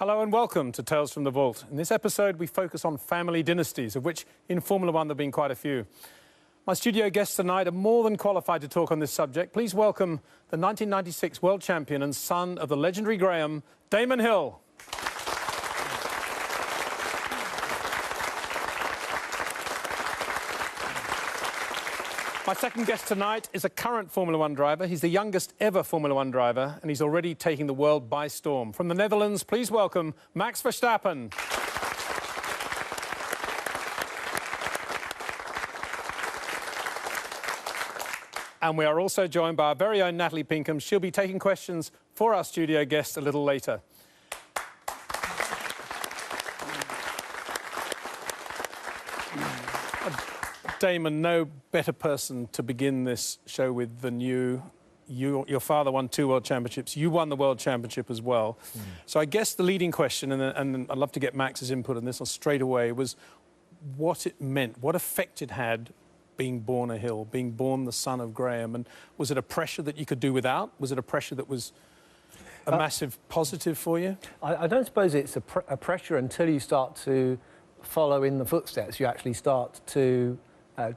Hello and welcome to Tales from the Vault. In this episode, we focus on family dynasties, of which in Formula One there have been quite a few. My studio guests tonight are more than qualified to talk on this subject. Please welcome the 1996 world champion and son of the legendary Graham, Damon Hill. My second guest tonight is a current Formula One driver. He's the youngest ever Formula One driver, and he's already taking the world by storm. From the Netherlands, please welcome Max Verstappen. And we are also joined by our very own Natalie Pinkham. She'll be taking questions for our studio guests a little later. Damon, no better person to begin this show with than you. Your father won 2 world championships. You won the world championship as well. So I guess the leading question, and I'd love to get Max's input on this one straight away, was what it meant, what effect it had being born a Hill, being born the son of Graham. And was it a pressure that you could do without? Was it a pressure that was a massive positive for you? I don't suppose it's a pressure until you start to follow in the footsteps. You actually start to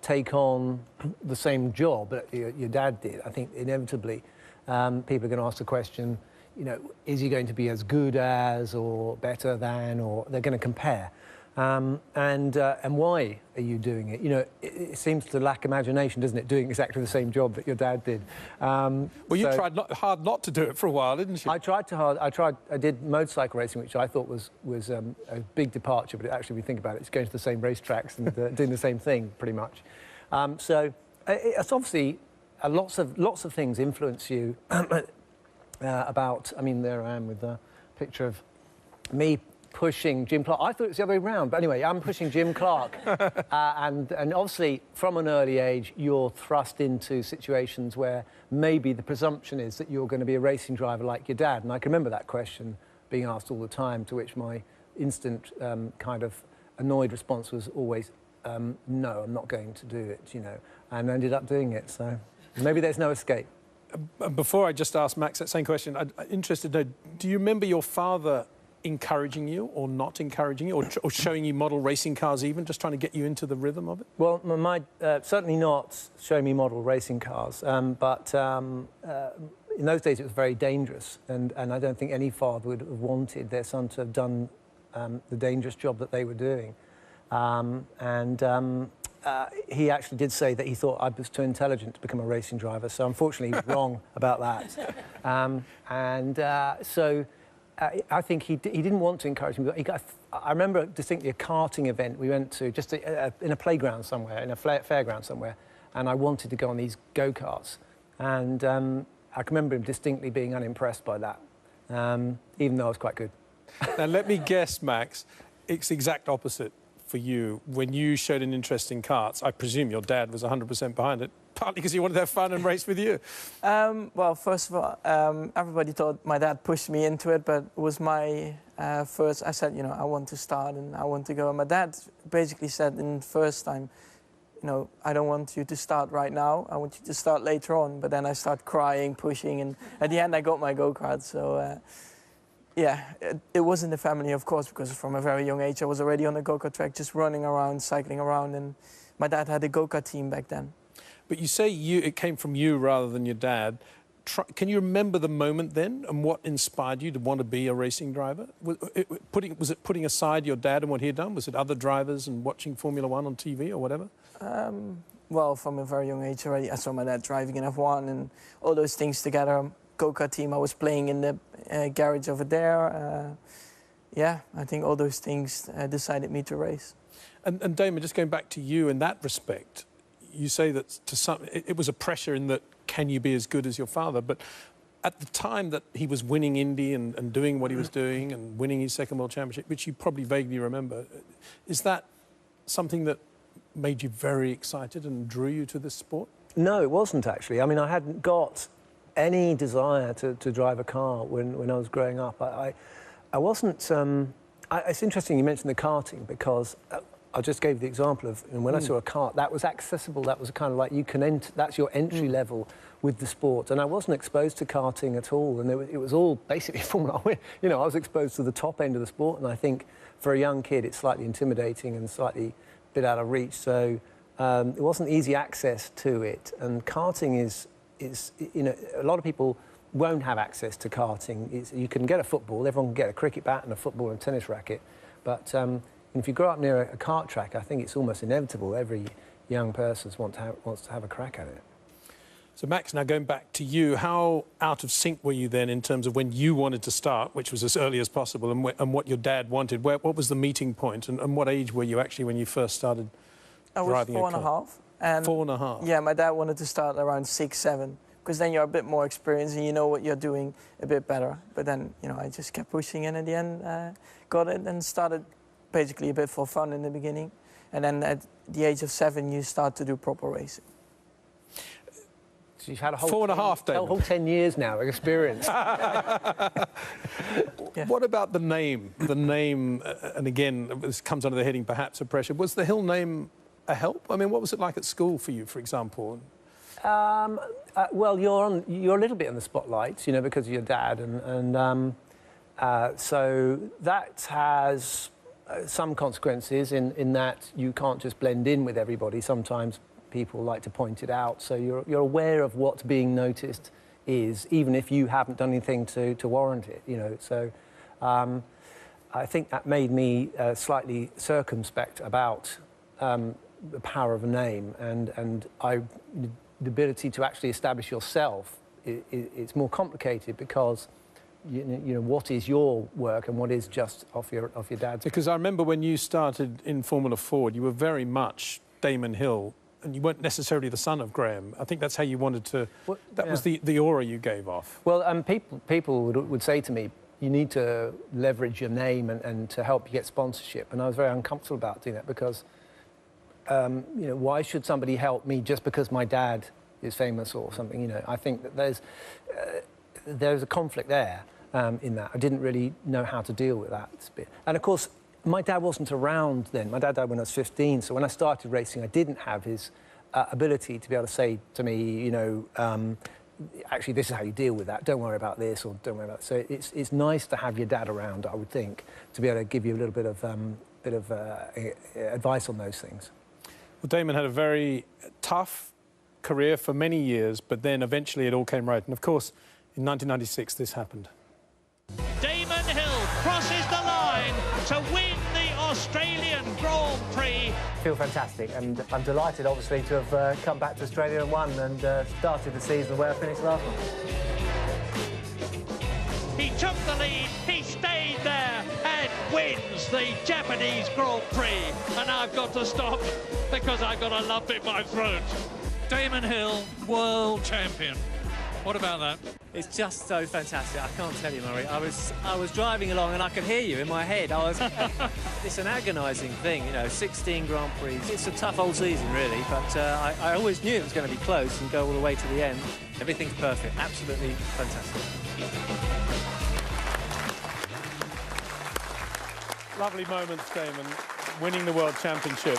take on the same job that your dad did. I think inevitably people are going to ask the question, you know, is he going to be as good as or better than, or they're going to compare. And why are you doing it? You know, it seems to lack imagination, doesn't it, doing exactly the same job that your dad did. Well, you tried hard not to do it for a while, didn't you? I tried hard. I did motorcycle racing, which I thought was a big departure, but actually, if you think about it, it's going to the same racetracks and doing the same thing, pretty much. So it's obviously lots of things influence you about. I mean, there I am with a picture of me pushing Jim Clark. I thought it was the other way around, but anyway, I'm pushing Jim Clark. And obviously, from an early age, you're thrust into situations where maybe the presumption is that you're going to be a racing driver like your dad. And I can remember that question being asked all the time, to which my instant kind of annoyed response was always, no, I'm not going to do it, you know, and I ended up doing it. So maybe there's no escape. Before I just ask Max that same question, I'm interested to know, do you remember your father encouraging you or not encouraging you, or showing you model racing cars even, just trying to get you into the rhythm of it? Well, certainly not showing me model racing cars, but in those days it was very dangerous, and I don't think any father would have wanted their son to have done the dangerous job that they were doing. He actually did say that he thought I was too intelligent to become a racing driver, so unfortunately he was wrong about that. So I think he didn't want to encourage me. I remember distinctly a karting event we went to, just in a playground somewhere, in a fairground somewhere, and I wanted to go on these go-karts. And I can remember him distinctly being unimpressed by that, even though I was quite good. Now, let me guess, Max, it's the exact opposite for you. When you showed an interest in karts, I presume your dad was 100% behind it, partly because he wanted to have fun and race with you. Well, first of all, everybody thought my dad pushed me into it, but it was my first. I said, you know, I want to start and I want to go. And my dad basically said in the first time, you know, I don't want you to start right now. I want you to start later on. But then I started crying, pushing, and at the end I got my go-kart. So, yeah, it was in the family, of course, because from a very young age I was already on a go-kart track, just running around, cycling around, and my dad had a go-kart team back then. But you say it came from you rather than your dad. Can you remember the moment then and what inspired you to want to be a racing driver? Was it putting aside your dad and what he had done? Was it other drivers and watching Formula One on TV or whatever? Well, from a very young age already, I saw my dad driving in F1 and all those things together. Go-kart team, I was playing in the garage over there. Yeah, I think all those things decided me to race. And Damon, just going back to you in that respect, you say that it was a pressure in that, can you be as good as your father? But at the time that he was winning Indy and doing what he was doing and winning his second world championship, which you probably vaguely remember, is that something that made you very excited and drew you to this sport? No, it wasn't actually. I mean, I hadn't got any desire to drive a car when I was growing up. I wasn't... it's interesting you mentioned the karting, because I just gave the example of, and when I saw a kart, that was accessible. That was kind of like you can enter. That's your entry level with the sport. And I wasn't exposed to karting at all, and it was all basically Formula One. You know, I was exposed to the top end of the sport, and I think for a young kid, it's slightly intimidating and slightly a bit out of reach. So it wasn't easy access to it. And karting is you know, a lot of people won't have access to karting. You can get a football. Everyone can get a cricket bat and a football and tennis racket, but if you grow up near a kart track, I think it's almost inevitable. Every young person wants to have a crack at it. So, Max, now going back to you, how out of sync were you then in terms of when you wanted to start, which was as early as possible, and what your dad wanted? What was the meeting point, and what age were you actually when you first started driving a car? I was 4.5. And 4.5? Yeah, my dad wanted to start around 6, 7, because then you're a bit more experienced and you know what you're doing a bit better. But then, you know, I just kept pushing, and at the end got it and started basically a bit for fun in the beginning. And then at the age of 7, you start to do proper racing. So you've had a whole 4.5 then. A whole 10 years now of experience. Yeah. What about the name? The name, and again, this comes under the heading perhaps of pressure. Was the Hill name a help? I mean, what was it like at school for you, for example? Well, you're a little bit in the spotlight, you know, because of your dad, and so that has some consequences in that you can't just blend in with everybody. Sometimes people like to point it out, so you're aware of what's being noticed is, even if you haven't done anything to warrant it, you know. So I think that made me slightly circumspect about the power of a name, and the ability to actually establish yourself. It's more complicated because you know what is your work and what is just off your dad's. Because I remember when you started in Formula Ford, you were very much Damon Hill, and you weren't necessarily the son of Graham. I think that's how you wanted to. Well, that was the aura you gave off. Well, people would say to me, you need to leverage your name and to help you get sponsorship, and I was very uncomfortable about doing that because. You know, why should somebody help me just because my dad is famous or something? You know, I think that there's a conflict there in that. I didn't really know how to deal with that bit. And of course, my dad wasn't around then. My dad died when I was 15, so when I started racing, I didn't have his ability to be able to say to me, you know, actually, this is how you deal with that. Don't worry about this, or don't worry about that. So it's nice to have your dad around, I would think, to be able to give you a little bit of advice on those things. Well, Damon had a very tough career for many years, but then eventually it all came right. And of course, in 1996, this happened. Damon Hill crosses the line to win the Australian Grand Prix. I feel fantastic, and I'm delighted, obviously, to have come back to Australia and won, and started the season where I finished last one. He took the lead, he stayed there and wins the Japanese Grand Prix. And I've got to stop because I've got a lump in my throat. Damon Hill, world champion. What about that? It's just so fantastic. I can't tell you, Murray. I was driving along and I could hear you in my head. It's an agonising thing, you know, 16 Grand Prix. It's a tough old season, really, but I always knew it was going to be close and go all the way to the end. Everything's perfect. Absolutely fantastic. Lovely moments, Damon, winning the World Championship.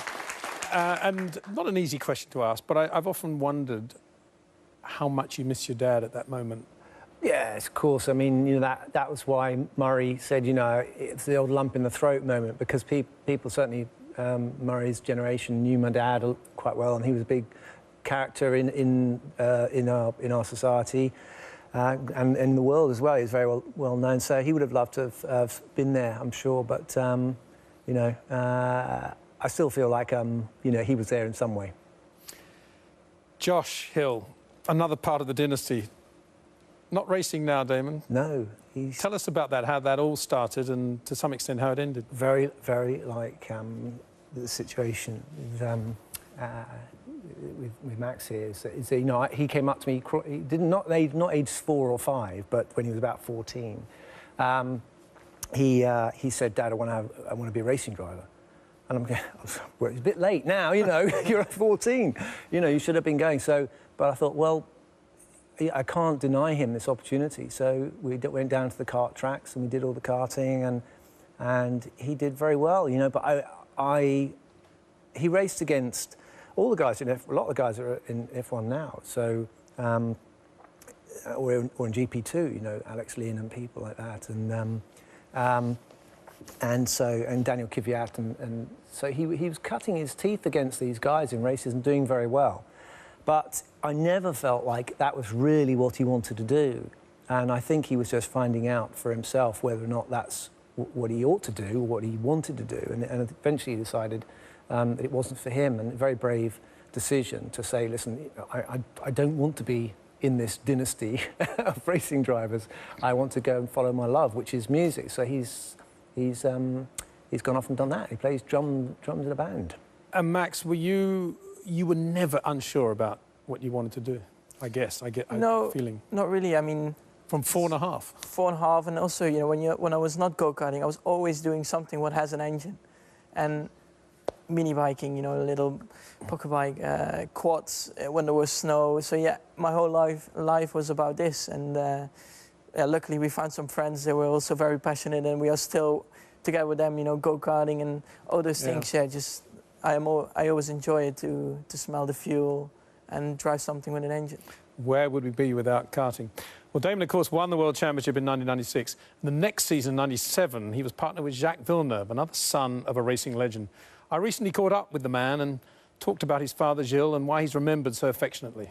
And not an easy question to ask, but I've often wondered how much you miss your dad at that moment. Yes, of course. I mean, you know, that was why Murray said, you know, it's the old lump in the throat moment, because people certainly, Murray's generation knew my dad quite well, and he was a big character in our society. And in the world as well, he's very well known. So he would have loved to have been there, I'm sure. But you know, I still feel like you know, he was there in some way. Josh Hill, another part of the dynasty. Not racing now, Damon. No, Tell us about that, how that all started, and to some extent how it ended. very, very like the situation with Max here is you know, he came up to me. He not age 4 or 5, but when he was about 14, he said, "Dad, I want to be a racing driver." And I'm going, well, it's a bit late now, you know. You're at 14, you know, you should have been going. So, but I thought, well, I can't deny him this opportunity. So we went down to the kart tracks and we did all the karting, and he did very well, you know. But he raced against all the guys in a lot of the guys are in F1 now. So, or in GP2, you know, Alex Lynn and people like that, and Daniel Kvyat, and so he was cutting his teeth against these guys in races and doing very well. But I never felt like that was really what he wanted to do. And I think he was just finding out for himself whether or not that's what he ought to do or what he wanted to do. And eventually he decided that it wasn't for him, and a very brave decision to say, listen, I don't want to be in this dynasty of racing drivers. I want to go and follow my love, which is music. So he's gone off and done that. He plays drums in a band. And Max, you were never unsure about what you wanted to do, I guess. I get a feeling. Not really. I mean, from 4.5. 4.5, and also, you know, when I was not go-karting, I was always doing something what has an engine, and mini biking, you know, a little pocket bike, quads when there was snow. So yeah, my whole life was about this, and yeah, luckily we found some friends that were also very passionate, and we are still together with them, you know, go-karting and all those things. Yeah, just I always enjoy it to smell the fuel and drive something with an engine. Where would we be without karting? Well, Damon, of course, won the World Championship in 1996. The next season, 97, he was partnered with Jacques Villeneuve, another son of a racing legend. I recently caught up with the man and talked about his father, Gilles, and why he's remembered so affectionately.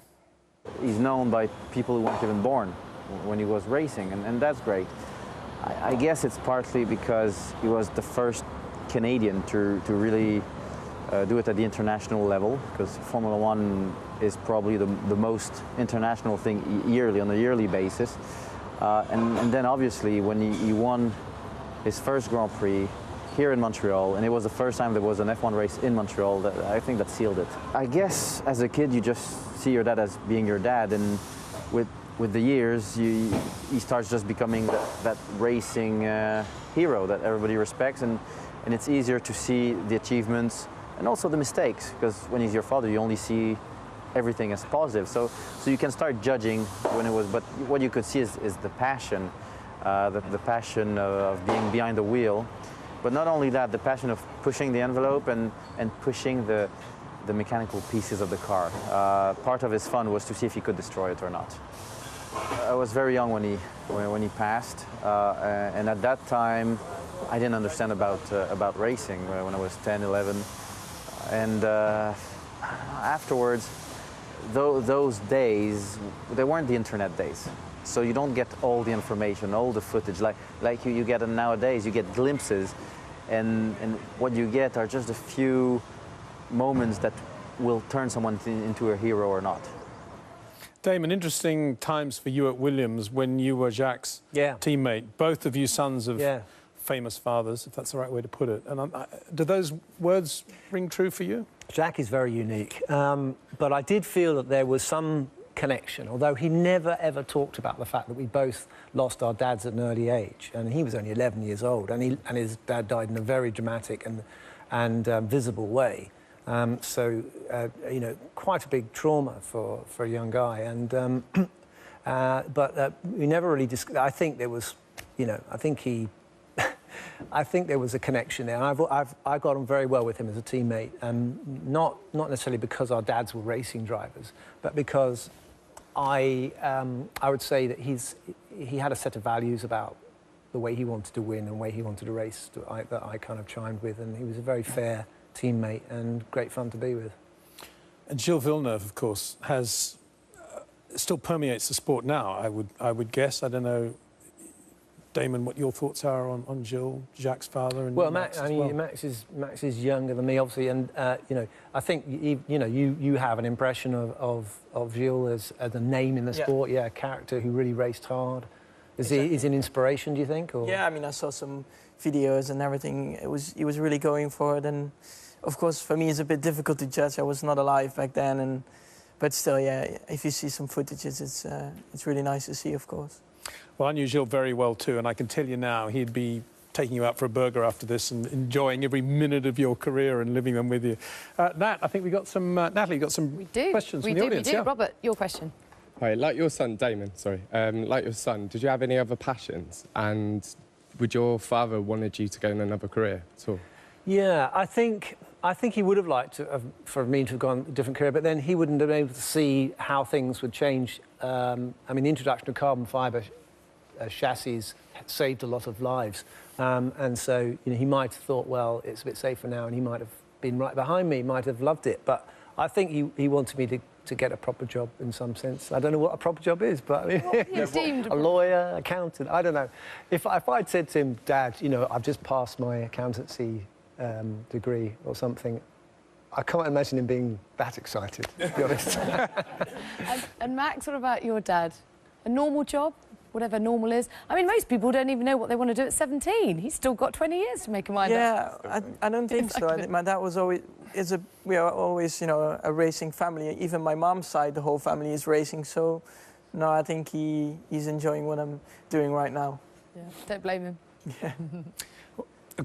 He's known by people who weren't even born when he was racing, and that's great. I guess it's partly because he was the first Canadian to really do it at the international level, because Formula One is probably the most international thing yearly, on a yearly basis. And then obviously when he won his first Grand Prix here in Montreal, and it was the first time there was an F1 race in Montreal, I think that sealed it. I guess as a kid you just see your dad as being your dad, and with the years he starts just becoming that racing hero that everybody respects, and it's easier to see the achievements and also the mistakes, because when he's your father you only see everything as positive. So you can start judging when it was, but what you could see is the passion, the passion of being behind the wheel. But not only that, the passion of pushing the envelope and pushing the mechanical pieces of the car. Part of his fun was to see if he could destroy it or not. I was very young when he passed, and at that time I didn't understand about racing when I was 10, 11. And afterwards, those days, they weren't the internet days. So you don't get all the information, all the footage like you get nowadays. You get glimpses, and what you get are just a few moments that will turn someone into a hero or not. Damon, interesting times for you at Williams when you were Jacques' teammate. Both of you sons of famous fathers, if that's the right way to put it. And do those words ring true for you? Jacques is very unique, but I did feel that there was some connection, although he never ever talked about the fact that we both lost our dads at an early age, and he was only 11 years old, and his dad died in a very dramatic and visible way. So you know, quite a big trauma for a young guy, and but we never really I think there was, you know, I think there was a connection there, and I got on very well with him as a teammate, not necessarily because our dads were racing drivers, but because I would say that he had a set of values about the way he wanted to win and the way he wanted to race that I kind of chimed with, and he was a very fair teammate and great fun to be with. And Gilles Villeneuve, of course, has still permeates the sport now. I would guess. I don't know, Damon, what your thoughts are on Gilles, Jacques' father, and well, Max. Max is younger than me, obviously, and you know, I think you have an impression of Gilles as a name in the sport, a character who really raced hard. Is he an inspiration, do you think? Or? Yeah, I mean, I saw some videos and everything. He was really going for it, and of course, for me, it's a bit difficult to judge. I was not alive back then, but still, yeah, if you see some footages, it's really nice to see, of course. Well, I knew Gilles very well too, and I can tell you now he'd be taking you out for a burger after this and enjoying every minute of your career and living them with you. Nat, I think we got some. Natalie, you got some questions from the audience. We do. Robert, your question. Hi, like your son, Damon, sorry. Like your son, did you have any other passions? And would your father wanted you to go in another career at all? Yeah, I think I think he would have liked to for me to have gone a different career, but then he wouldn't have been able to see how things would change. I mean, the introduction of carbon fibre chassis saved a lot of lives. And so, you know, he might have thought, well, it's a bit safer now, and he might have been right behind me, might have loved it. But I think he wanted me to get a proper job in some sense. I don't know what a proper job is, but I mean, a lawyer, accountant, I don't know. If I'd said to him, Dad, you know, I've just passed my accountancy degree or something, I can't imagine him being that excited, to be honest. And Max, what about your dad? A normal job? Whatever normal is. I mean, most people don't even know what they want to do at 17. He's still got 20 years to make a mind up. Yeah, I don't think so. I think my dad was always, we are always, you know, a racing family. Even my mom's side, the whole family is racing. So, no, I think he's enjoying what I'm doing right now. Yeah, don't blame him. Yeah.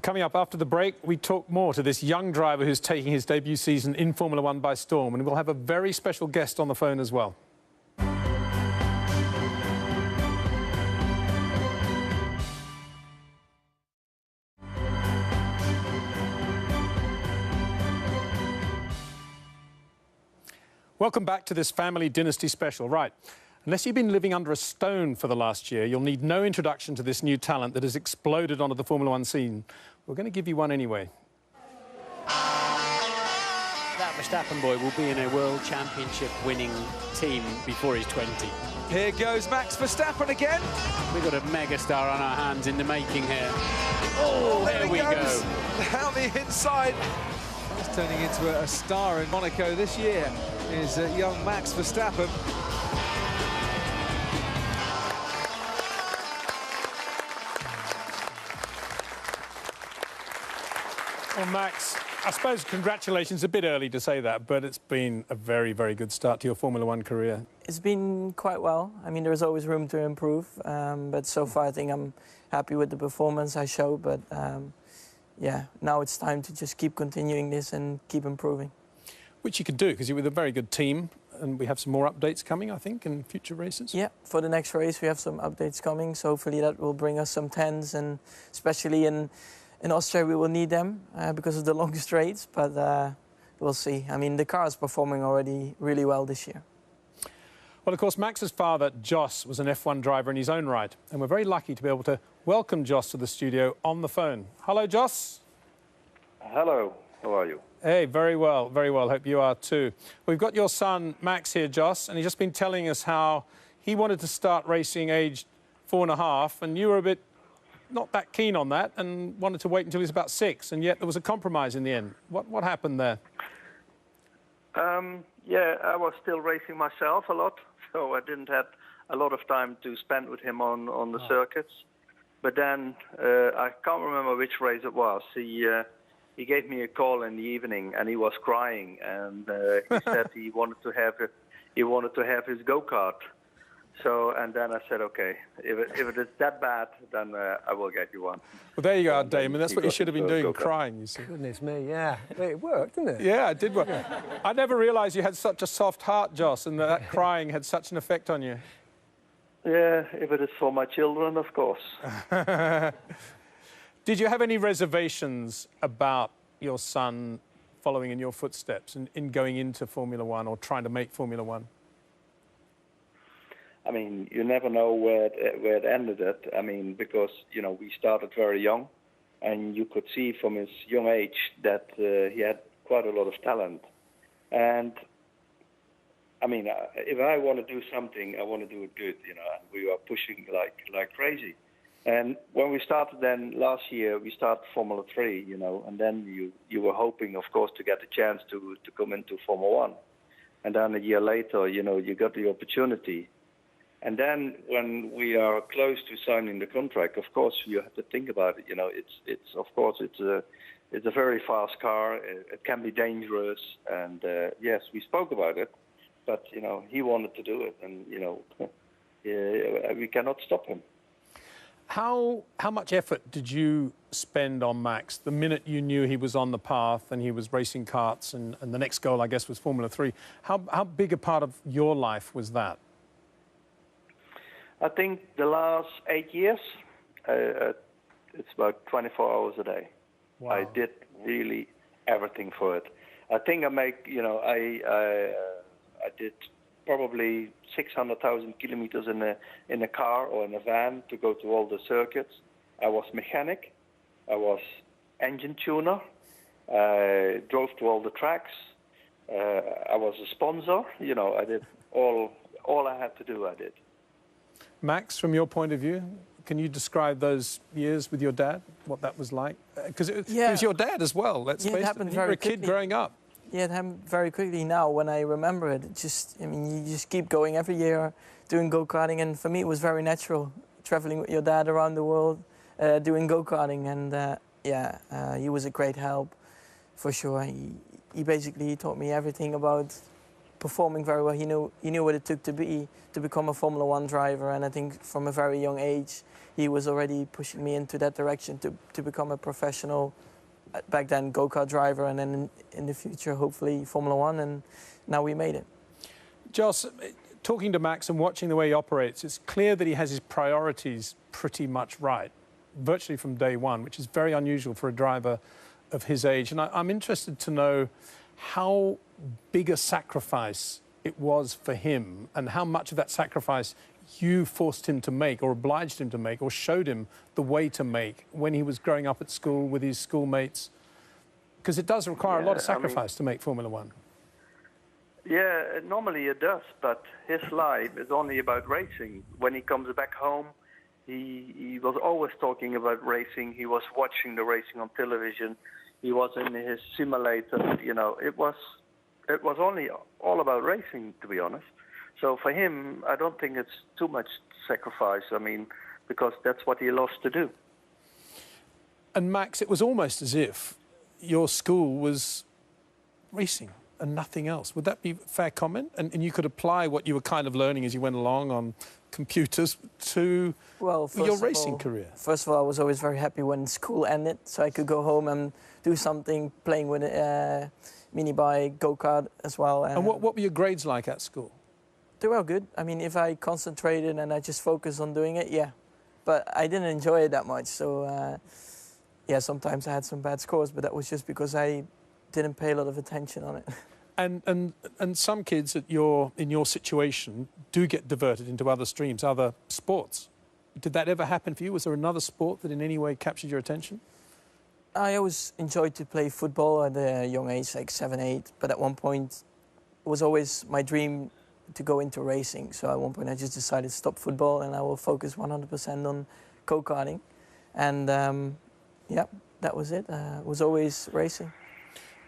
Coming up after the break, we talk more to this young driver who's taking his debut season in Formula One by storm, and we'll have a very special guest on the phone as well. Welcome back to this Family Dynasty special. Right, unless you've been living under a stone for the last year, you'll need no introduction to this new talent that has exploded onto the Formula One scene. We're going to give you one anyway. That Verstappen boy will be in a World Championship winning team before he's 20. Here goes Max Verstappen again. We've got a megastar on our hands in the making here. Oh, there we go. Down the inside. He's turning into a star in Monaco this year. Is young Max Verstappen. Well, Max, I suppose congratulations. A bit early to say that, but it's been a very, very good start to your Formula One career. It's been quite well. I mean, there's always room to improve, but so far I think I'm happy with the performance I showed. But yeah, now it's time to just keep continuing this and keep improving. Which you could do, because you're with a very good team, and we have some more updates coming, I think, in future races. Yeah, for the next race we have some updates coming, so hopefully that will bring us some 10s, and especially in Austria we will need them because of the long straights, but we'll see. I mean, the car is performing already really well this year. Well, of course, Max's father, Jos, was an F1 driver in his own right, and we're very lucky to be able to welcome Jos to the studio on the phone. Hello, Jos. Hello, how are you? Hey, very well, very well. Hope you are too. We've got your son, Max, here, Jos, and he's just been telling us how he wanted to start racing aged 4.5, and you were a bit not that keen on that and wanted to wait until he was about 6, and yet there was a compromise in the end. What happened there? Yeah, I was still racing myself a lot, so I didn't have a lot of time to spend with him on the circuits. But then I can't remember which race it was. He gave me a call in the evening, and he was crying, and he said he wanted to have his go-kart. So, and then I said, okay, if it is that bad, then I will get you one. Well, there you are, Damon. That's what you should have been doing, crying, you see. Goodness me, yeah. It worked, didn't it? Yeah, it did work. I never realised you had such a soft heart, Jos, and that crying had such an effect on you. Yeah, if it is for my children, of course. Did you have any reservations about your son following in your footsteps and in going into Formula One or trying to make Formula One? I mean, you never know where it ended it. I mean, because, you know, we started very young, and you could see from his young age that he had quite a lot of talent. And, I mean, if I want to do something, I want to do it good, you know, and we were pushing like crazy. And when we started then last year, we started Formula 3, you know, and then you were hoping, of course, to get the chance to come into Formula 1. And then a year later, you know, you got the opportunity. And then when we are close to signing the contract, of course, you have to think about it. You know, it's a very fast car. It can be dangerous. And yes, we spoke about it, but, you know, he wanted to do it. And, you know, we cannot stop him. How much effort did you spend on Max the minute you knew he was on the path and he was racing karts and the next goal, I guess, was Formula 3? How big a part of your life was that? I think the last 8 years, it's about 24 hours a day. Wow. I did really everything for it. I think I make, you know, I did probably 600,000 kilometers in a car or in a van to go to all the circuits. I was mechanic, I was engine tuner, drove to all the tracks. I was a sponsor. You know, I did all I had to do. I did. Max, from your point of view, can you describe those years with your dad? What that was like? Because it was your dad as well. Let's face it. You were a kid growing up. Yeah, it happened very quickly now when I remember it. It just, I mean, you just keep going every year doing go-karting, and for me it was very natural, traveling with your dad around the world, doing go-karting, and he was a great help, for sure. He basically taught me everything about performing very well. He knew what it took to become a Formula One driver, and I think from a very young age he was already pushing me into that direction to become a professional, back then, go-kart driver, and then in the future, hopefully, Formula One, and now we made it. Jos, talking to Max and watching the way he operates, it's clear that he has his priorities pretty much right, virtually from day one, which is very unusual for a driver of his age. And I'm interested to know how big a sacrifice it was for him, and how much of that sacrifice you forced him to make, or obliged him to make, or showed him the way to make when he was growing up at school with his schoolmates. Because it does require a lot of sacrifice to make Formula One. Yeah, normally it does, but his life is only about racing. When he comes back home, he was always talking about racing. He was watching the racing on television. He was in his simulator. You know, it was only all about racing, to be honest. So for him, I don't think it's too much sacrifice. I mean, because that's what he loves to do. And Max, it was almost as if your school was racing and nothing else. Would that be a fair comment? And you could apply what you were kind of learning as you went along on computers to your racing career. First of all, I was always very happy when school ended, so I could go home and do something, playing with a mini bike, go-kart as well. And what were your grades like at school? They were good. I mean, if I concentrated and I just focused on doing it, yeah. But I didn't enjoy it that much, so yeah, sometimes I had some bad scores, but that was just because I didn't pay a lot of attention on it. And some kids in your situation do get diverted into other streams, other sports. Did that ever happen for you? Was there another sport that in any way captured your attention? I always enjoyed to play football at a young age, like 7, 8. But at one point, it was always my dream to go into racing. So at one point, I just decided to stop football and I will focus 100% on go-karting. And yeah, that was it. It was always racing.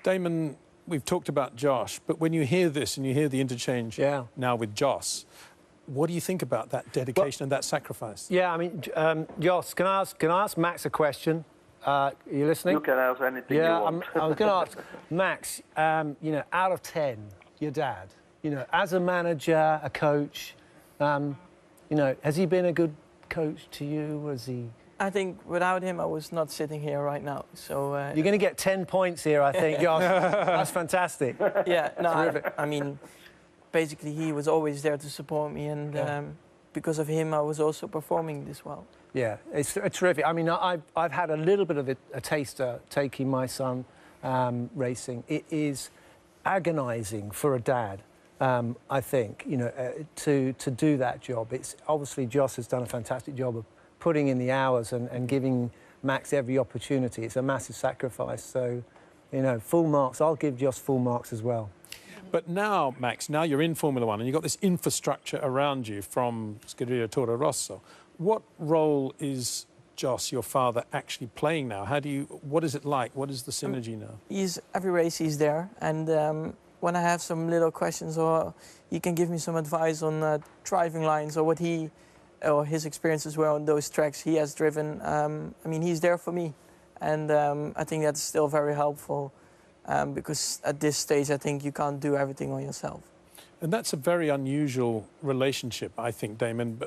Damon, we've talked about Josh, but when you hear this and you hear the interchange now with Jos, what do you think about that dedication and that sacrifice? Yeah, I mean, Jos, can I ask Max a question? Are you listening? You can ask anything you want. I was going to ask Max, you know, out of 10, your dad, you know, as a manager, a coach, you know, has he been a good coach to you? Was he? I think without him, I was not sitting here right now. So you're going to get 10 points here, I think, Jos. That's fantastic. Yeah, no, I mean, basically, he was always there to support me, and because of him, I was also performing this well. Yeah, it's terrific. I mean, I've had a little bit of a taster taking my son racing. It is agonising for a dad, I think, you know, to do that job. It's obviously Jos has done a fantastic job of putting in the hours and giving Max every opportunity. It's a massive sacrifice. So, you know, full marks. I'll give Jos full marks as well. But now, Max, now you're in Formula One and you've got this infrastructure around you from Scuderia Toro Rosso. What role is Jos, your father, actually playing now? What is it like? What is the synergy now? Every race he's there, and when I have some little questions or he can give me some advice on driving lines or or his experiences were on those tracks he has driven, I mean, he's there for me. And I think that's still very helpful because at this stage, I think you can't do everything on yourself. And that's a very unusual relationship, I think, Damon,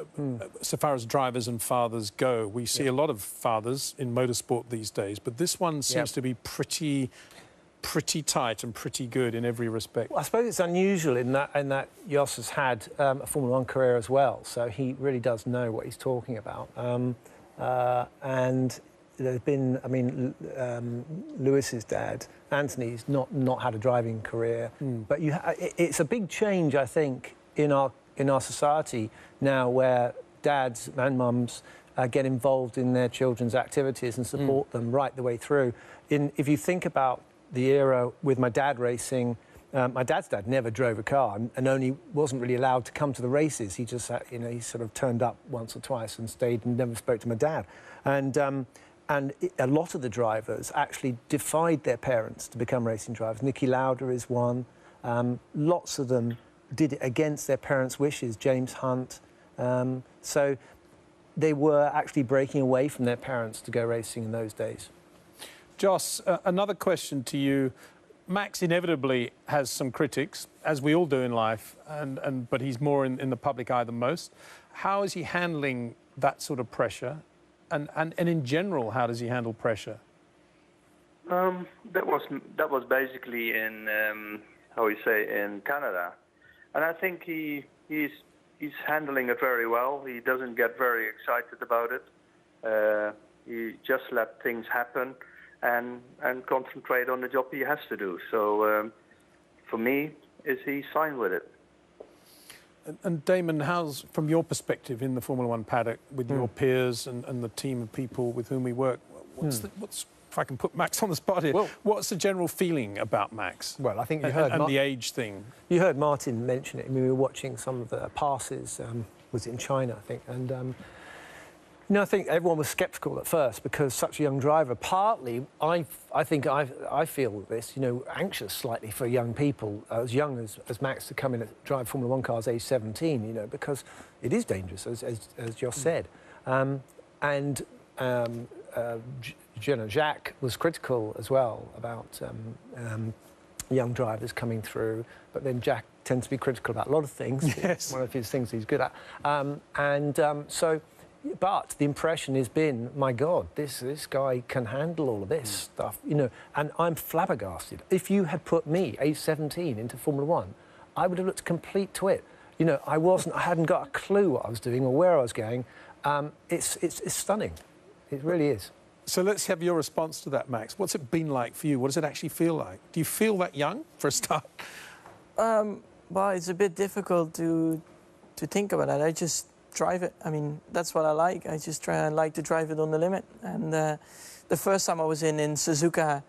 so far as drivers and fathers go. We see a lot of fathers in motorsport these days, but this one seems to be pretty tight and pretty good in every respect. Well, I suppose it's unusual in that Jos has had a Formula One career as well, so he really does know what he's talking about. And there's been, I mean, Lewis's dad, Anthony's not had a driving career, but it's a big change, I think, in our society now, where dads and mums get involved in their children's activities and support them right the way through. If you think about the era with my dad racing, my dad's dad never drove a car and only wasn't really allowed to come to the races. He just, he sort of turned up once or twice and stayed and never spoke to my dad. And a lot of the drivers actually defied their parents to become racing drivers. Niki Lauda is one. Lots of them did it against their parents' wishes. James Hunt. So they were actually breaking away from their parents to go racing in those days. Jos, another question to you. Max inevitably has some critics, as we all do in life, but he's more in the public eye than most. How is he handling that sort of pressure? And in general, how does he handle pressure? That was basically in in Canada, and I think he's handling it very well. He doesn't get very excited about it. He just let things happen and concentrate on the job he has to do. So for me, he's fine with it. And Damon, how's, from your perspective in the Formula One paddock, with your peers and the team of people with whom we work, what's if I can put Max on the spot here, what's the general feeling about Max? Well, I think you heard... And the age thing. You heard Martin mention it. I mean, we were watching some of the passes, was in China, I think, and... I think everyone was sceptical at first because such a young driver. Partly, I feel this, anxious slightly for young people as young as Max to come in and drive Formula One cars age 17, because it is dangerous, as Jos said. Jacques was critical as well about young drivers coming through, but then Jack tends to be critical about a lot of things. Yes. One of his things he's good at. But the impression has been, my God, this guy can handle all of this stuff, and I'm flabbergasted. If you had put me, age 17, into Formula One, I would have looked a complete twit. I hadn't got a clue what I was doing or where I was going. It's stunning. It really is. So let's have your response to that, Max. What's it been like for you? What does it actually feel like? Do you feel that young, for a start? Well, it's a bit difficult to think about that. I just drive it. I mean, that's what I like. I like to drive it on the limit. And the first time I was in Suzuka,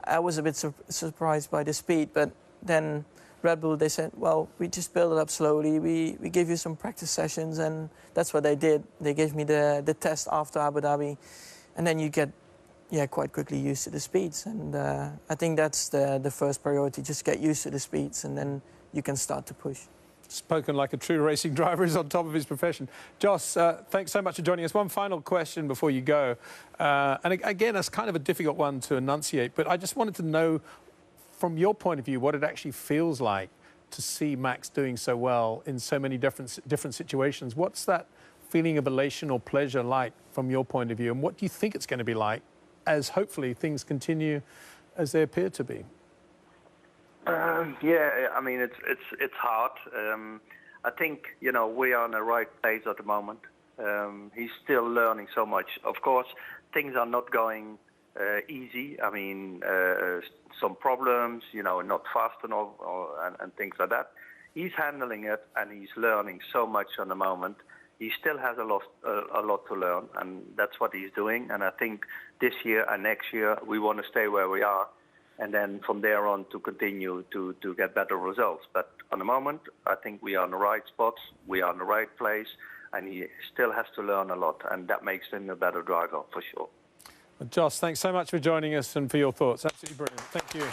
I was a bit surprised by the speed. But then Red Bull, they said, well, we just build it up slowly. We give you some practice sessions, and that's what they did. They gave me the test after Abu Dhabi, and then you get, quite quickly used to the speeds. And I think that's the first priority, just get used to the speeds, and then you can start to push. Spoken like a true racing driver, is on top of his profession. Jos, thanks so much for joining us. One final question before you go. And again, it's kind of a difficult one to enunciate, but I just wanted to know, from your point of view, what it actually feels like to see Max doing so well in so many different situations. What's that feeling of elation or pleasure like from your point of view? And what do you think it's going to be like as hopefully things continue as they appear to be? I mean, it's hard. I think, we are in the right place at the moment. He's still learning so much. Of course, things are not going easy. I mean, some problems, not fast enough and things like that. He's handling it, and he's learning so much on the moment. He still has a lot to learn, and that's what he's doing. And I think this year and next year, we want to stay where we are, and then from there on to continue to get better results. But on the moment, I think we are in the right spots, we are in the right place, and he still has to learn a lot, and that makes him a better driver for sure. Well, Jos, thanks so much for joining us and for your thoughts. Absolutely brilliant. Thank you.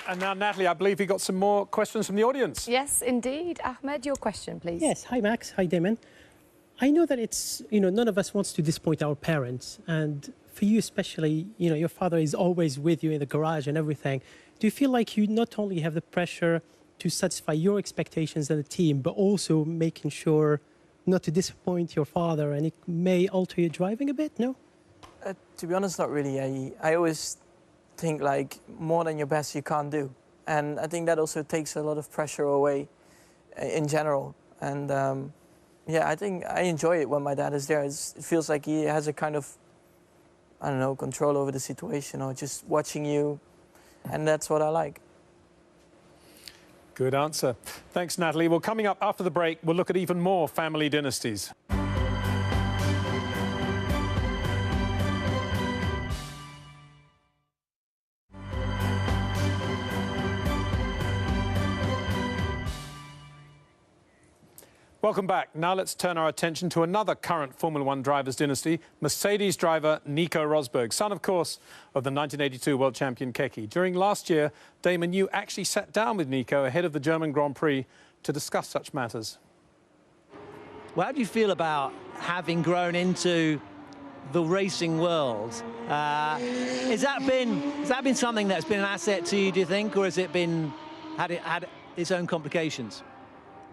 And now, Natalie, I believe you got some more questions from the audience. Yes, indeed. Ahmed, your question, please. Yes. Hi, Max. Hi, Damon. I know that it's, none of us wants to disappoint our parents. And for you especially, your father is always with you in the garage and everything. Do you feel like you not only have the pressure to satisfy your expectations as a team, but also making sure not to disappoint your father, and it may alter your driving a bit, no? To be honest, not really. I always think, like, more than your best you can't do. And I think that also takes a lot of pressure away in general. And yeah, I think I enjoy it when my dad is there. It feels like he has a kind of, I don't know, control over the situation, or just watching you, and that's what I like. Good answer. Thanks, Natalie. Well, coming up after the break, we'll look at even more family dynasties. Welcome back. Now let's turn our attention to another current Formula One driver's dynasty, Mercedes driver Nico Rosberg, son, of course, of the 1982 world champion Keke. During last year, Damon, you actually sat down with Nico ahead of the German Grand Prix to discuss such matters. Well, how do you feel about having grown into the racing world? Has that been something that's been an asset to you, do you think, or has it been had its own complications?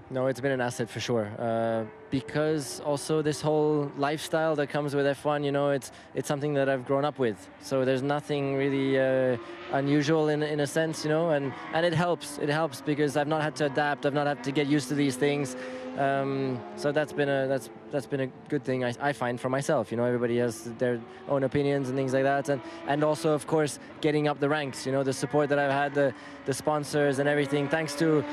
No, it's been an asset for sure. Because also this whole lifestyle that comes with F1, you know, it's something that I've grown up with. So there's nothing really unusual in a sense, you know, and it helps. It helps because I've not had to adapt. I've not had to get used to these things. So that's been a good thing I find for myself. You know, everybody has their own opinions and things like that, and also of course getting up the ranks. You know, the support that I've had, the sponsors and everything. Thanks to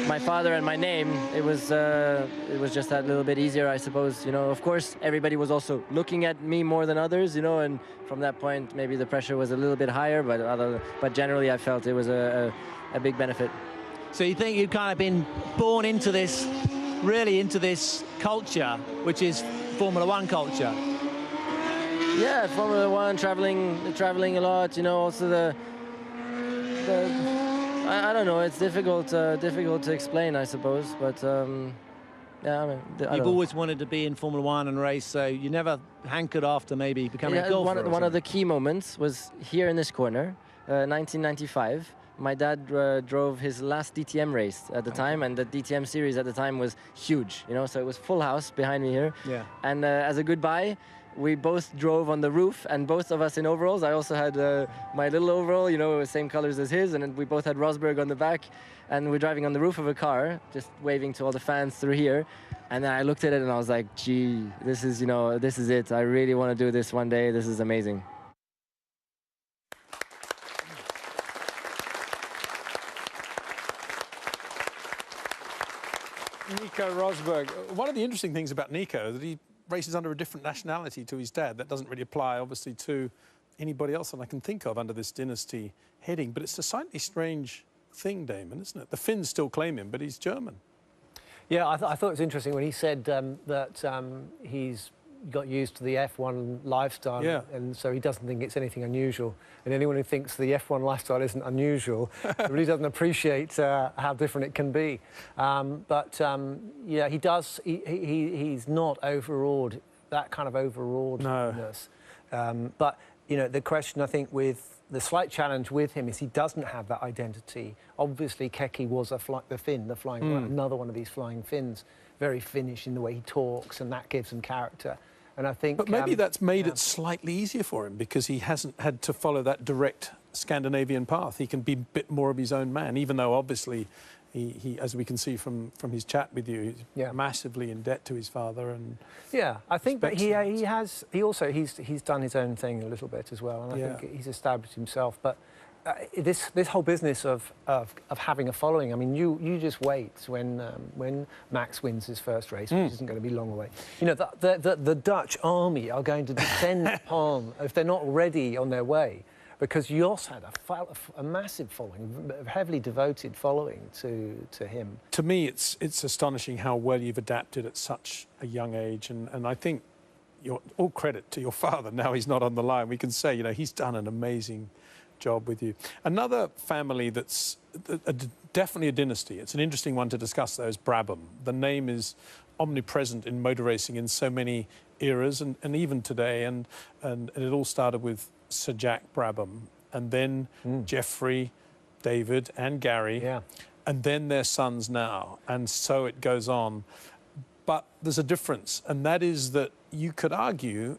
my father and my name, it was just that little bit easier, I suppose. You know, of course everybody was also looking at me more than others. You know, and from that point maybe the pressure was a little bit higher, but generally I felt it was a big benefit. So you think you've kind of been born into this, really into this culture, which is Formula One culture? Yeah, Formula One, traveling a lot. You know, also I don't know. It's difficult to explain, I suppose. But yeah, I mean, you've always wanted to be in Formula One and race, so you never hankered after maybe becoming a golfer. One of the key moments was here in this corner, 1995. My dad drove his last DTM race at the time, and the DTM series at the time was huge, you know, so it was full house behind me here. Yeah. And as a goodbye, we both drove on the roof, and both of us in overalls. I also had my little overall, you know, same colors as his, and we both had Rosberg on the back, and we're driving on the roof of a car, just waving to all the fans through here. And then I looked at it and I was like, gee, this is, you know, this is it. I really want to do this one day. This is amazing. Nico Rosberg. One of the interesting things about Nico is that he races under a different nationality to his dad. That doesn't really apply, obviously, to anybody else that I can think of under this dynasty heading. But it's a slightly strange thing, Damon, isn't it? The Finns still claim him, but he's German. Yeah, I thought it was interesting when he said that he's got used to the F1 lifestyle, yeah, and so he doesn't think it's anything unusual. And anyone who thinks the F1 lifestyle isn't unusual really doesn't appreciate how different it can be. Yeah, he does. He's not overawed, that kind of overawedness. No. But you know, the question I think with the slight challenge with him is he doesn't have that identity. Obviously, Keke was the Finn, the flying, another one of these flying Finns. Very Finnish in the way he talks, and that gives him character. And I think, but maybe that's made it slightly easier for him because he hasn't had to follow that direct Scandinavian path. He can be a bit more of his own man, even though obviously he as we can see from his chat with you, he's massively in debt to his father. And yeah, I think, but he's done his own thing a little bit as well, and I think he's established himself. But this whole business of having a following, I mean, you just wait when Max wins his first race, which isn't going to be long away. You know, the Dutch army are going to descend upon, if they're not already on their way, because Jos had a massive following, a heavily devoted following to him. To me, it's astonishing how well you've adapted at such a young age, and I think all credit to your father. Now he's not on the line. We can say, you know, he's done an amazing job with you. Another family that's definitely a dynasty, it's an interesting one to discuss, though, is Brabham. The name is omnipresent in motor racing in so many eras, and even today, and it all started with Sir Jack Brabham, and then Jeffrey, David and Gary, and then their sons now, and so it goes on. But there's a difference, and that is that you could argue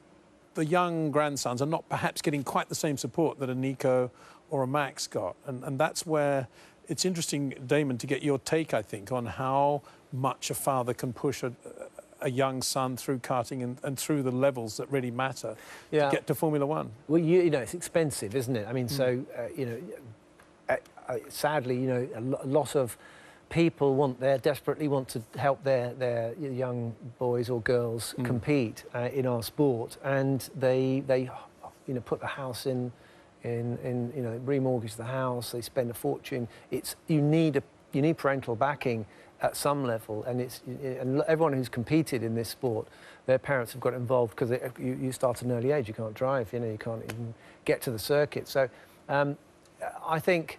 the young grandsons are not perhaps getting quite the same support that a Nico or a Max got. And that's where it's interesting, Damon, to get your take, I think, on how much a father can push a young son through karting and through the levels that really matter to get to Formula One. Well, you know, it's expensive, isn't it? I mean, so, you know, sadly, you know, a lot of people desperately want to help their young boys or girls compete in our sport, and they you know, put the house in you know, remortgage the house, they spend a fortune. You need parental backing at some level, and and everyone who's competed in this sport, their parents have got involved because you start at an early age. You can't drive, you know, you can't even get to the circuit. So I think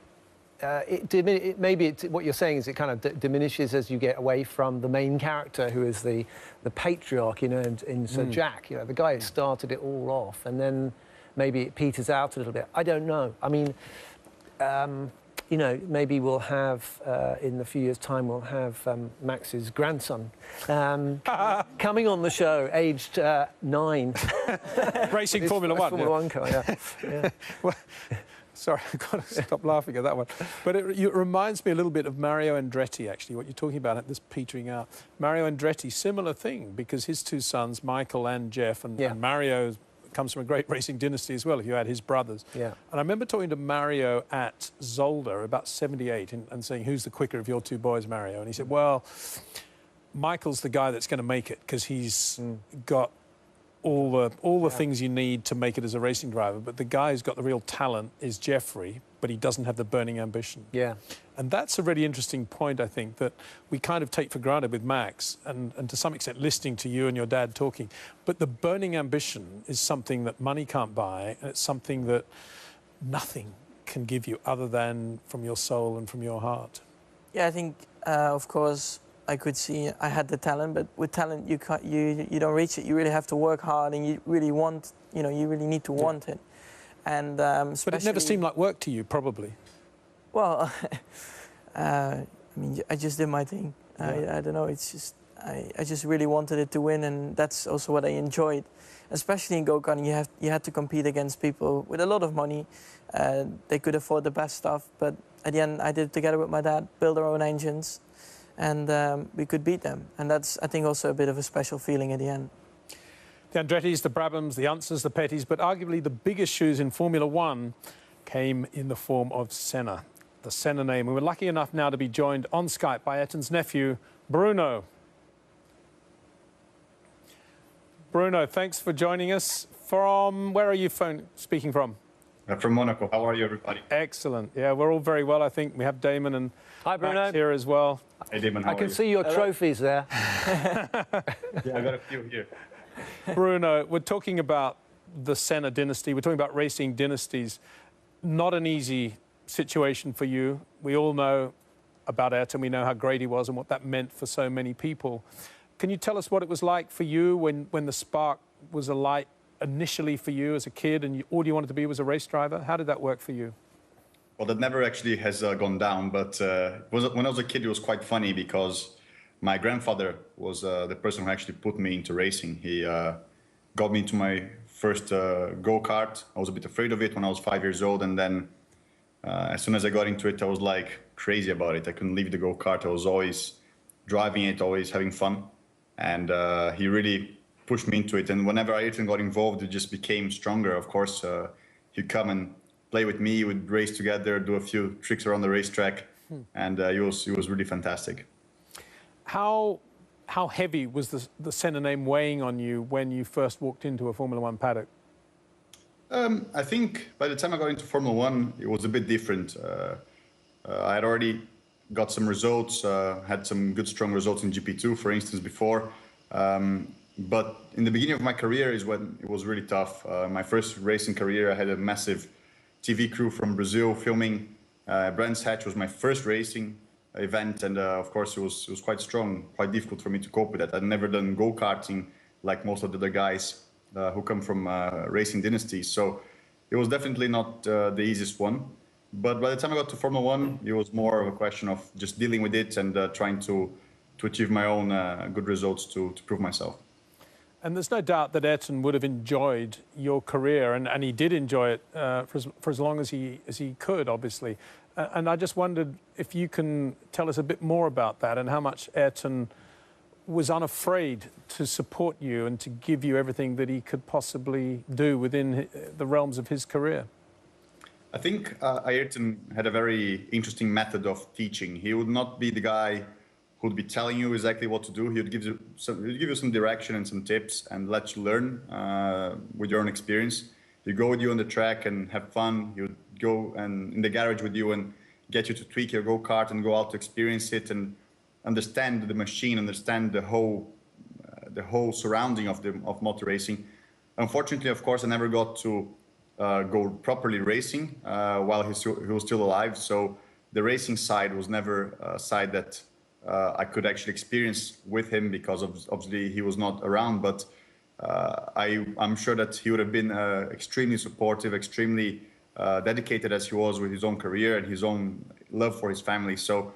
what you're saying is it kind of diminishes as you get away from the main character, who is the patriarch, you know, in Sir Jack, you know, the guy who started it all off, and then maybe it peters out a little bit. I don't know. I mean, you know, maybe we'll have, in a few years' time, we'll have Max's grandson coming on the show, aged 9. Racing Formula One. Formula One car, yeah. Well, sorry, I've got to stop laughing at that one. But it reminds me a little bit of Mario Andretti, actually, what you're talking about, this petering out. Mario Andretti, similar thing, because his two sons, Michael and Jeff, and Mario comes from a great racing dynasty as well, if you add his brothers. Yeah. And I remember talking to Mario at Zolder about 78 and saying, who's the quicker of your two boys, Mario? And he said, well, Michael's the guy that's going to make it because he's got all the things you need to make it as a racing driver. But the guy who's got the real talent is Jeffrey, but he doesn't have the burning ambition. Yeah. And that's a really interesting point, I think, that we kind of take for granted with Max and to some extent listening to you and your dad talking. But the burning ambition is something that money can't buy, and it's something that nothing can give you other than from your soul and from your heart. Yeah, I think, of course, I could see I had the talent, but with talent you don't reach it. You really have to work hard, and you really want, you know, you really need to want it. And but it never seemed like work to you, probably. Well, I mean, I just did my thing. I don't know. It's just I just really wanted it to win, and that's also what I enjoyed. Especially in go-karting, you had to compete against people with a lot of money. They could afford the best stuff, but at the end, I did it together with my dad, build our own engines, and we could beat them. And that's, I think, also a bit of a special feeling at the end. The Andrettis, the Brabhams, the Unsers, the Pettys, but arguably the biggest shoes in Formula One came in the form of Senna, the Senna name. We were lucky enough now to be joined on Skype by Ayrton's nephew, Bruno. Bruno, thanks for joining us. From where are you speaking from? From Monaco. How are you, everybody? Excellent. Yeah, we're all very well, I think. We have Damon and Max here as well. Hey, Damon, how I can see your trophies there. Yeah, I got a few here. Bruno, we're talking about the Senna dynasty. We're talking about racing dynasties. Not an easy situation for you. We all know about Ayrton. We know how great he was and what that meant for so many people. Can you tell us what it was like for you when the spark was alight initially for you as a kid and all you wanted to be was a race driver? How did that work for you? Well, that never actually has gone down, but when I was a kid, it was quite funny because my grandfather was the person who actually put me into racing. He got me into my first go-kart. I was a bit afraid of it when I was 5 years old, and then as soon as I got into it, I was like crazy about it. I couldn't leave the go-kart. I was always driving it, always having fun, and he really pushed me into it. And whenever Ayrton got involved, it just became stronger. Of course, he'd come and play with me. We'd race together, do a few tricks around the racetrack, and it was really fantastic. How heavy was the Senna name weighing on you when you first walked into a Formula One paddock? I think by the time I got into Formula One, it was a bit different. I had already got some results, had some good, strong results in GP2, for instance, before. But in the beginning of my career is when it was really tough. My first racing career, I had a massive TV crew from Brazil filming. Brands Hatch was my first racing event, and of course it was quite strong, quite difficult for me to cope with that. I'd never done go-karting like most of the other guys who come from racing dynasties, so it was definitely not the easiest one. But by the time I got to Formula One, it was more of a question of just dealing with it and trying to achieve my own good results to prove myself. And there's no doubt that Ayrton would have enjoyed your career, and he did enjoy it for as long as he could, obviously. And I just wondered if you can tell us a bit more about that and how much Ayrton was unafraid to support you and to give you everything that he could possibly do within the realms of his career. I think Ayrton had a very interesting method of teaching. He would not be the guy who would be telling you exactly what to do. He would give you some direction and some tips and let you learn with your own experience. He'd go with you on the track and have fun. He would go and in the garage with you and get you to tweak your go-kart and go out to experience it and understand the machine, understand the whole surrounding of motor racing. Unfortunately, of course, I never got to go properly racing while he was still alive. So the racing side was never a side that I could actually experience with him because obviously he was not around. But I'm sure that he would have been extremely supportive, extremely dedicated as he was with his own career and his own love for his family. So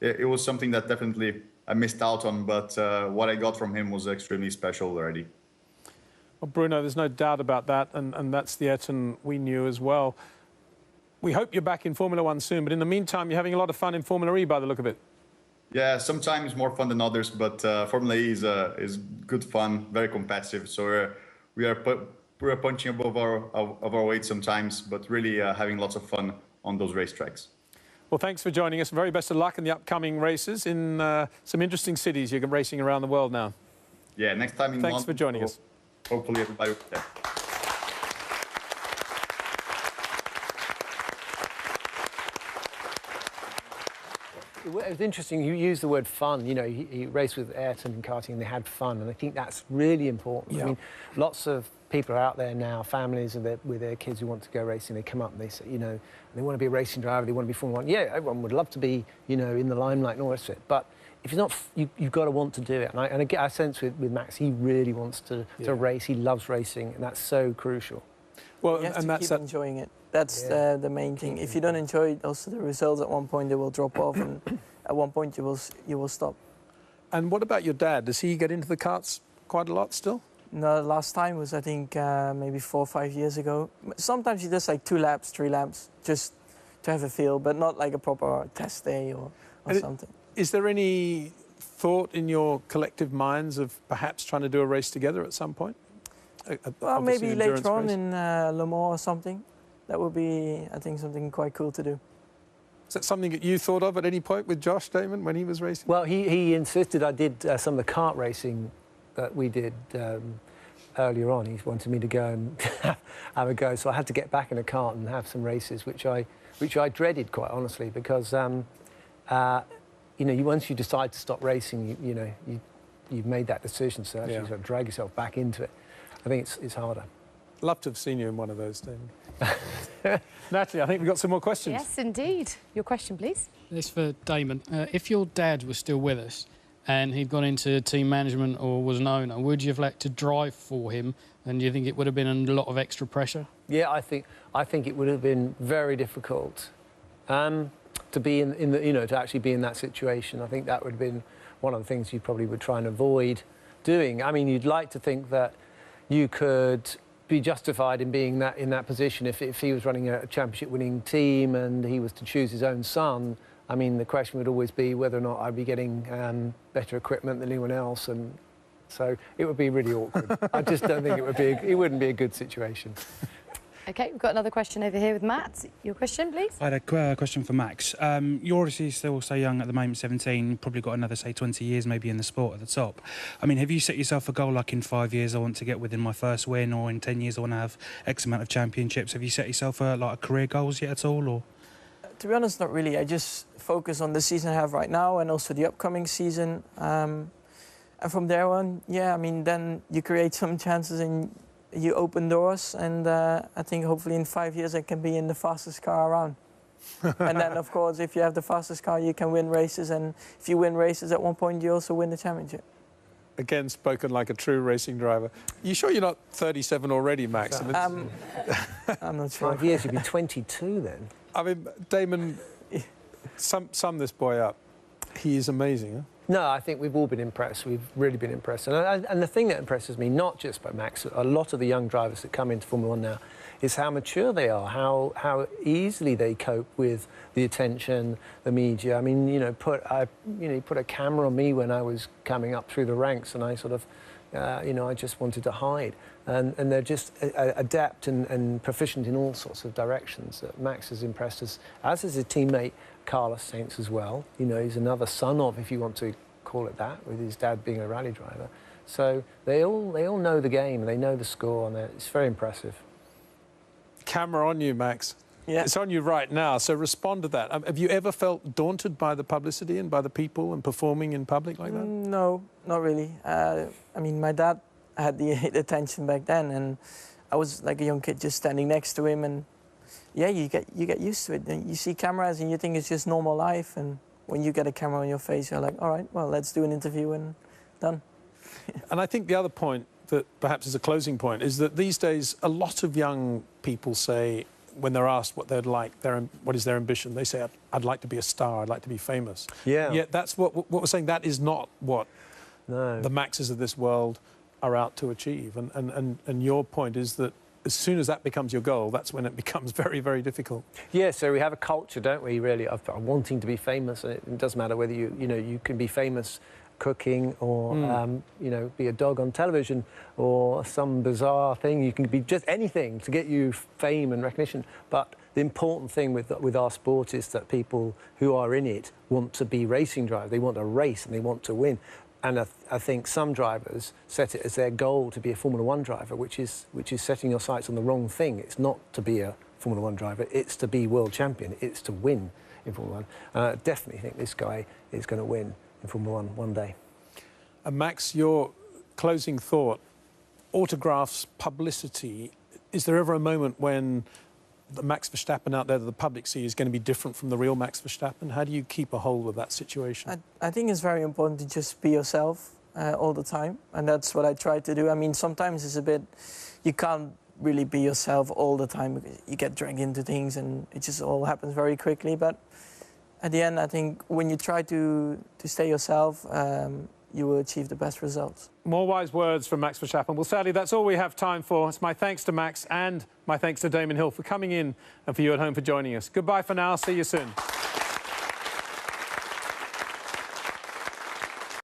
it was something that definitely I missed out on, but what I got from him was extremely special already. Well, Bruno, there's no doubt about that, and that's the Ayrton we knew as well. We hope you're back in Formula One soon, but in the meantime, you're having a lot of fun in Formula E by the look of it. Yeah, sometimes more fun than others, but Formula E is good fun, very competitive. So we're punching above our weight sometimes, but really having lots of fun on those racetracks. Well, thanks for joining us. Very best of luck in the upcoming races in some interesting cities. You're racing around the world now. Yeah, next time in London. Thanks for joining us. Hopefully everybody will be there. It was interesting, you used the word fun. You know, he raced with Ayrton in karting and they had fun, and I think that's really important. Yeah. I mean, lots of people are out there now, families with their kids who want to go racing, they come up and they say, you know, they want to be a racing driver, they want to be Formula One. Yeah, everyone would love to be, you know, in the limelight and all the rest of it. But if you're not, you've got to want to do it. And I get a sense with Max, he really wants to race. He loves racing, and that's so crucial. Well, you have to keep enjoying it. That's the main thing. If you don't enjoy it, also the results at one point they will drop off, and at one point you will stop. And what about your dad? Does he get into the karts quite a lot still? No, last time was I think maybe 4 or 5 years ago. Sometimes he does like 2 laps, 3 laps, just to have a feel, but not like a proper test day or something. Is there any thought in your collective minds of perhaps trying to do a race together at some point? Well, maybe later on in Le Mans or something. That would be, I think, something quite cool to do. Is that something that you thought of at any point with Josh Damon when he was racing? Well, he insisted I did some of the kart racing that we did earlier on. He wanted me to go and have a go, so I had to get back in a kart and have some races, which I dreaded, quite honestly, because you know, once you decide to stop racing, you've made that decision, so actually you sort of drag yourself back into it. I think it's harder. Love to have seen you in one of those, Damon. Natalie, I think we've got some more questions. Yes, indeed. Your question, please. This for Damon. If your dad was still with us and he'd gone into team management or was an owner, would you have liked to drive for him? And do you think it would have been a lot of extra pressure? Yeah, I think it would have been very difficult to be in the, you know, to actually be in that situation. I think that would have been one of the things you probably would try and avoid doing. I mean, you'd like to think that you could be justified in being in that position if he was running a championship-winning team and he was to choose his own son. I mean, the question would always be whether or not I'd be getting better equipment than anyone else, and so it would be really awkward. I just don't think it wouldn't be a good situation. OK, we've got another question over here with Matt. Your question, please. I had a question for Max. You're obviously still so young at the moment, 17, probably got another, say, 20 years maybe in the sport at the top. I mean, have you set yourself a goal like in 5 years I want to get within my first win, or in 10 years I want to have X amount of championships? Have you set yourself like career goals yet at all? Or? To be honest, not really. I just focus on the season I have right now and also the upcoming season. And from there on, yeah, I mean, then you create some chances and you open doors, and I think hopefully in 5 years I can be in the fastest car around. And then, of course, if you have the fastest car, you can win races, and if you win races at one point, you also win the championship. Again, spoken like a true racing driver. You sure you're not 37 already, Max? I'm not sure. 5 years, you'd be 22 then. I mean, Damon, sum this boy up. He is amazing, huh? No, I think we've all been impressed. We've really been impressed. And the thing that impresses me, not just by Max, a lot of the young drivers that come into Formula One now, is how mature they are, how easily they cope with the attention, the media. I mean, you put a camera on me when I was coming up through the ranks, and I sort of, I just wanted to hide. And they're just adept and proficient in all sorts of directions. Max has impressed us, as is his teammate Carlos Sainz as well. He's another son of, if you want to call it that, with his dad being a rally driver. So they all know the game, they know the score, and it's very impressive. Camera on you, Max. Yeah. It's on you right now, so respond to that. Have you ever felt daunted by the publicity and by the people and performing in public like that? No, not really. I mean, my dad had the attention back then, and I was like a young kid just standing next to him, and yeah, you get used to it. And you see cameras and you think it's just normal life, and when you get a camera on your face, you're like, all right, well, let's do an interview and done. And I think the other point that perhaps is a closing point is that these days a lot of young people say, when they're asked what they'd like, what is their ambition, they say, I'd like to be a star, I'd like to be famous. Yeah. Yet that's what we're saying, that is not what No. the Maxes of this world are out to achieve. And your point is that as soon as that becomes your goal, that's when it becomes very, very difficult. Yeah, so we have a culture, don't we, really, of wanting to be famous. And it doesn't matter whether you can be famous cooking or, be a dog on television or some bizarre thing. You can be just anything to get you fame and recognition. But the important thing with our sport is that people who are in it want to be racing drivers. They want to race and they want to win. And I think some drivers set it as their goal to be a Formula One driver, which is setting your sights on the wrong thing. It's not to be a Formula One driver, it's to be world champion, it's to win in Formula One. And I definitely think this guy is going to win in Formula One day. And Max, your closing thought, autographs, publicity, is there ever a moment when the Max Verstappen out there that the public see is going to be different from the real Max Verstappen? How do you keep a hold of that situation? I think it's very important to just be yourself all the time, and that's what I try to do. I mean, sometimes it's a bit, you can't really be yourself all the time because you get dragged into things and it just all happens very quickly. But at the end, I think when you try to stay yourself, you will achieve the best results. More wise words from Max Verstappen. Well, sadly, that's all we have time for. It's my thanks to Max and my thanks to Damon Hill for coming in and for you at home for joining us. Goodbye for now. See you soon.